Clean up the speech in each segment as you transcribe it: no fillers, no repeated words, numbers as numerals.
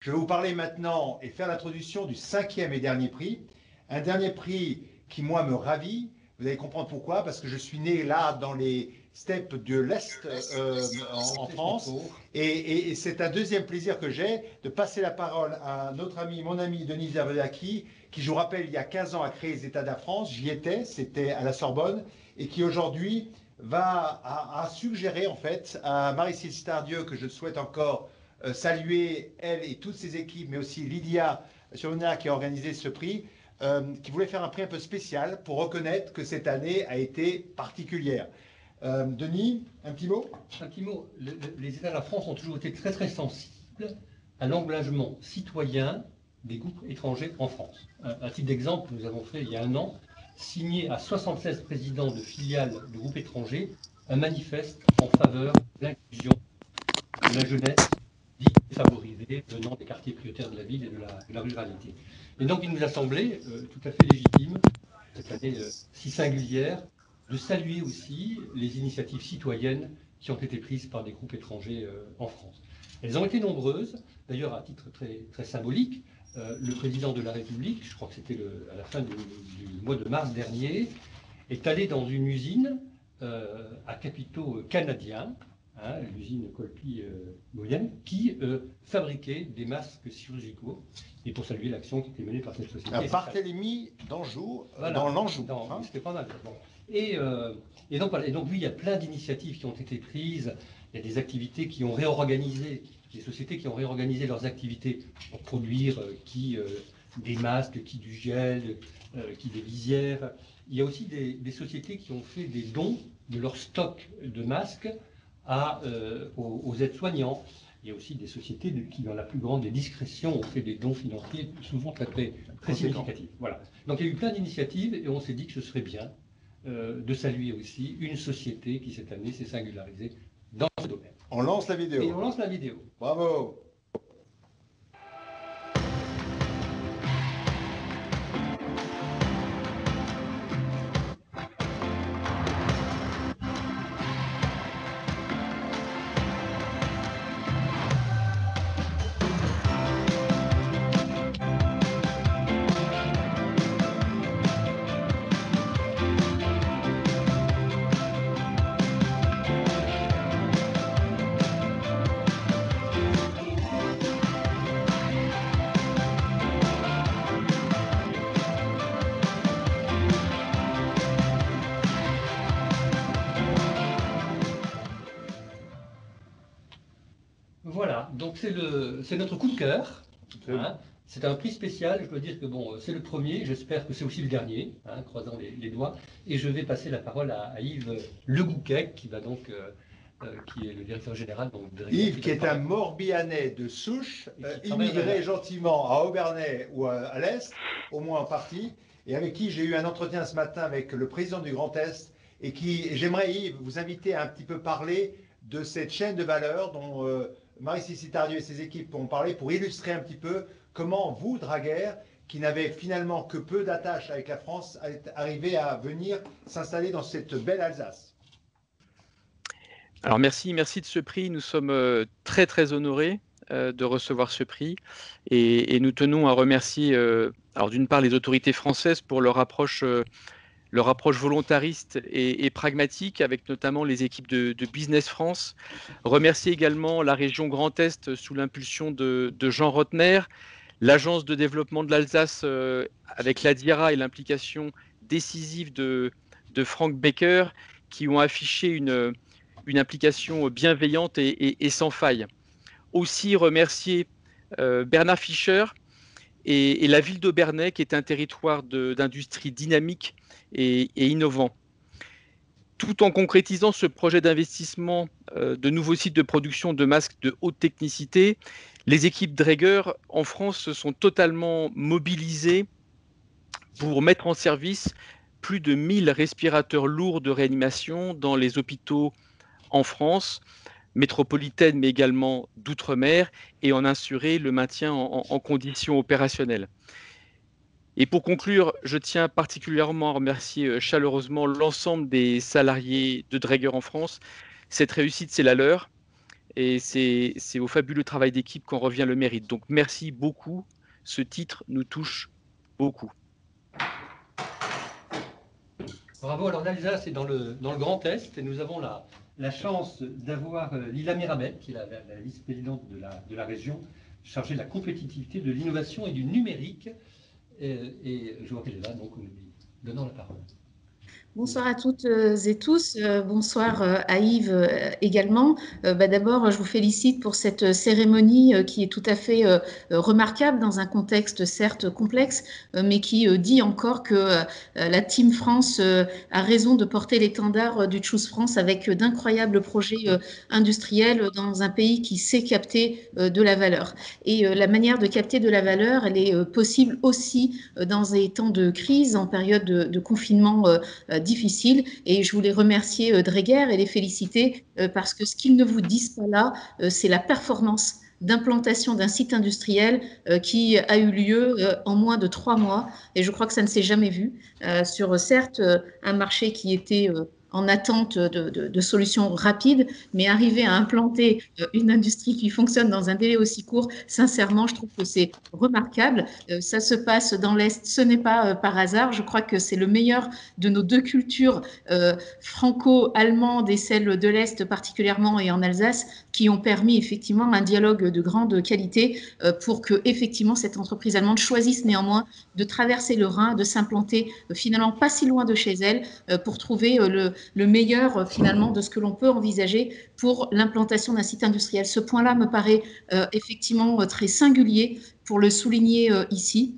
Je vais vous parler maintenant et faire l'introduction du cinquième et dernier prix. Un dernier prix qui, moi, me ravit. Vous allez comprendre pourquoi, parce que je suis né là, dans les steppes de l'Est en France. Et c'est un deuxième plaisir que j'ai de passer la parole à notre ami, mon ami Denis Zervedaki, qui, je vous rappelle, il y a 15 ans a créé les États de la France. J'y étais, c'était à la Sorbonne, et qui aujourd'hui a suggéré en fait à Marie-Cécile Tardieu, que je souhaite encore saluer elle et toutes ses équipes, mais aussi Lydia Surna qui a organisé ce prix, qui voulait faire un prix un peu spécial pour reconnaître que cette année a été particulière. Denis, un petit mot? Un petit mot. Les États de la France ont toujours été très très sensibles à l'engagement citoyen des groupes étrangers en France. À titre d'exemple, nous avons fait il y a un an signé à 76 présidents de filiales de groupes étrangers un manifeste en faveur de l'inclusion de la jeunesse dite défavorisée venant des quartiers prioritaires de la ville et de la ruralité. Et donc il nous a semblé tout à fait légitime, cette année si singulière, de saluer aussi les initiatives citoyennes qui ont été prises par des groupes étrangers en France. Elles ont été nombreuses, d'ailleurs à titre très, très symbolique. Le président de la République, je crois que c'était à la fin du mois de mars dernier, est allé dans une usine à capitaux canadiens, l'usine Colpi-Moyenne, qui fabriquait des masques chirurgicaux, et pour saluer l'action qui était menée par cette société. À Barthélemy d'Anjou, voilà, dans l'Anjou. C'était pas mal. Bon. Et donc, voilà. Et donc, oui, il y a plein d'initiatives qui ont été prises, il y a des activités qui ont réorganisé, des sociétés qui ont réorganisé leurs activités pour produire des masques, qui du gel, qui des visières. Il y a aussi des sociétés qui ont fait des dons de leur stock de masques aux aides-soignants. Il y a aussi des sociétés qui, dans la plus grande des discrétions, ont fait des dons financiers souvent très, très, très significatifs. Voilà. Donc il y a eu plein d'initiatives et on s'est dit que ce serait bien de saluer aussi une société qui, cette année, s'est singularisée dans ce domaine. On lance la vidéo. Et on lance la vidéo. Bravo. Voilà, donc c'est notre coup de cœur. C'est un prix spécial, je dois dire que bon, c'est le premier, j'espère que c'est aussi le dernier, croisant les doigts. Et je vais passer la parole à Yves Le Gouquet, qui va donc, qui est le directeur général. Donc, Yves, qui est un Morbihanais de souche, immigré gentiment à Aubernais ou à l'Est, au moins en partie, et avec qui j'ai eu un entretien ce matin avec le président du Grand Est, et j'aimerais, Yves, vous inviter à un petit peu parler de cette chaîne de valeur dont Marie-Cécile Tardieu et ses équipes ont parlé, pour illustrer un petit peu comment vous, Draguer, qui n'avez finalement que peu d'attaches avec la France, arrivez à venir s'installer dans cette belle Alsace. Alors merci de ce prix. Nous sommes très très honorés de recevoir ce prix et nous tenons à remercier alors d'une part les autorités françaises pour leur approche volontariste et pragmatique, avec notamment les équipes de Business France. Remercier également la région Grand Est sous l'impulsion de Jean Rotner, l'Agence de développement de l'Alsace avec l'ADIRA et l'implication décisive de Frank Becker, qui ont affiché une implication bienveillante et sans faille. Aussi remercier Bernard Fischer et la ville d'Aubernais, qui est un territoire d'industrie dynamique et innovant. Tout en concrétisant ce projet d'investissement de nouveaux sites de production de masques de haute technicité, les équipes Dräger en France se sont totalement mobilisées pour mettre en service plus de 1000 respirateurs lourds de réanimation dans les hôpitaux en France métropolitaine, mais également d'outre-mer, et en assurer le maintien en conditions opérationnelles. Et pour conclure, je tiens particulièrement à remercier chaleureusement l'ensemble des salariés de Dräger en France. Cette réussite, c'est la leur. Et c'est au fabuleux travail d'équipe qu'en revient le mérite. Donc merci beaucoup. Ce titre nous touche beaucoup. Bravo. Alors l'Alsace est dans le Grand Est et nous avons la chance d'avoir Lila Mirabel, qui est la vice-présidente de la région, chargée de la compétitivité, de l'innovation et du numérique. Et je vois qu'elle est là, donc nous lui donnons la parole. Bonsoir à toutes et tous, bonsoir à Yves également. D'abord, je vous félicite pour cette cérémonie qui est tout à fait remarquable dans un contexte certes complexe, mais qui dit encore que la Team France a raison de porter l'étendard du Choose France avec d'incroyables projets industriels dans un pays qui sait capter de la valeur. Et la manière de capter de la valeur, elle est possible aussi dans des temps de crise, en période de confinement difficile, et je voulais remercier Dreger et les féliciter parce que ce qu'ils ne vous disent pas là, c'est la performance d'implantation d'un site industriel qui a eu lieu en moins de 3 mois, et je crois que ça ne s'est jamais vu sur certes un marché qui était en attente de solutions rapides, mais arriver à implanter une industrie qui fonctionne dans un délai aussi court, sincèrement, je trouve que c'est remarquable. Ça se passe dans l'Est, ce n'est pas par hasard. Je crois que c'est le meilleur de nos deux cultures franco-allemandes et celle de l'Est particulièrement et en Alsace, qui ont permis effectivement un dialogue de grande qualité pour que effectivement cette entreprise allemande choisisse néanmoins de traverser le Rhin, de s'implanter finalement pas si loin de chez elle pour trouver le meilleur finalement de ce que l'on peut envisager pour l'implantation d'un site industriel. Ce point-là me paraît effectivement très singulier pour le souligner ici.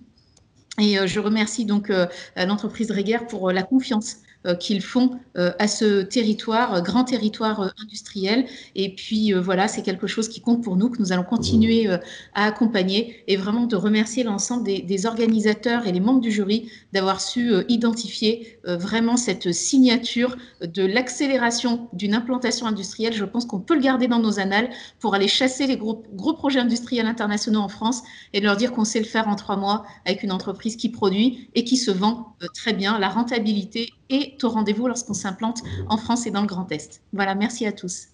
Et je remercie donc l'entreprise Dreger pour la confiance qu'ils font à ce territoire, grand territoire industriel. Et puis voilà, c'est quelque chose qui compte pour nous, que nous allons continuer à accompagner, et vraiment de remercier l'ensemble des organisateurs et les membres du jury d'avoir su identifier vraiment cette signature de l'accélération d'une implantation industrielle. Je pense qu'on peut le garder dans nos annales pour aller chasser les gros projets industriels internationaux en France et leur dire qu'on sait le faire en 3 mois avec une entreprise qui produit et qui se vend très bien. La rentabilité est au rendez-vous lorsqu'on s'implante en France et dans le Grand Est. Voilà, merci à tous.